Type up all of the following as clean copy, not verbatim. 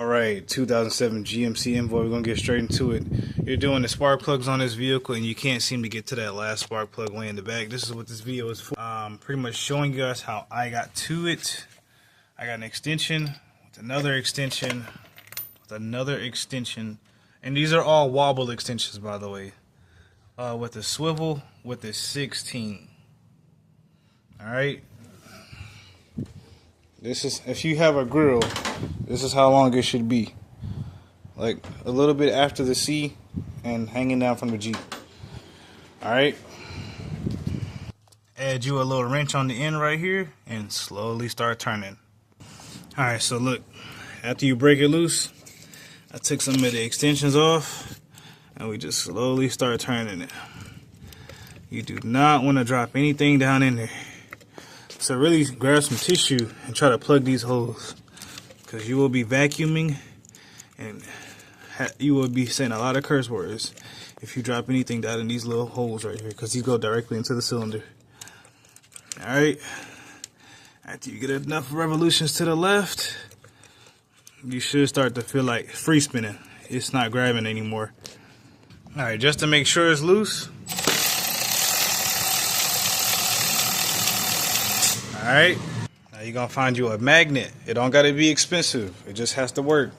Alright, 2007 GMC Envoy, we're going to get straight into it. You're doing the spark plugs on this vehicle and you can't seem to get to that last spark plug way in the back. This is what this video is for. Pretty much showing you guys how I got to it. I got an extension, with another extension, with another extension. And these are all wobble extensions, by the way. With a swivel, with a 16. Alright. This is, if you have a grill, this is how long it should be. Like a little bit after the C and hanging down from the G. Alright. Add you a little wrench on the end right here and slowly start turning. Alright, so look, after you break it loose, I took some of the extensions off and we just slowly start turning it. You do not want to drop anything down in there. So really grab some tissue and try to plug these holes, because you will be vacuuming and you will be saying a lot of curse words if you drop anything down in these little holes right here, because these go directly into the cylinder. Alright, after you get enough revolutions to the left, you should start to feel like free spinning. It's not grabbing anymore. Alright, just to make sure it's loose. Alright, now you're gonna find you a magnet. It don't gotta be expensive, it just has to work.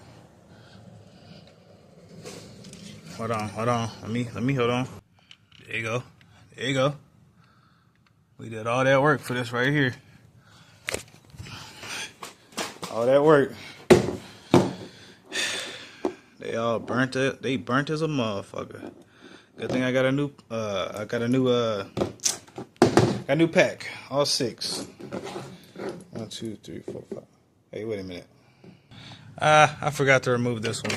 Hold on. Let me hold on. There you go. There you go. We did all that work for this right here. All that work. They all burnt it. They burnt as a motherfucker. Good thing I got a new got a new pack. All 6. 1, 2, 3, 4, 5. Hey, wait a minute. I forgot to remove this one.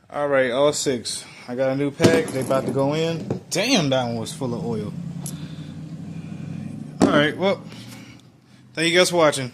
Alright, all 6. I got a new pack. They about to go in. Damn, that one was full of oil. Alright, well, thank you guys for watching.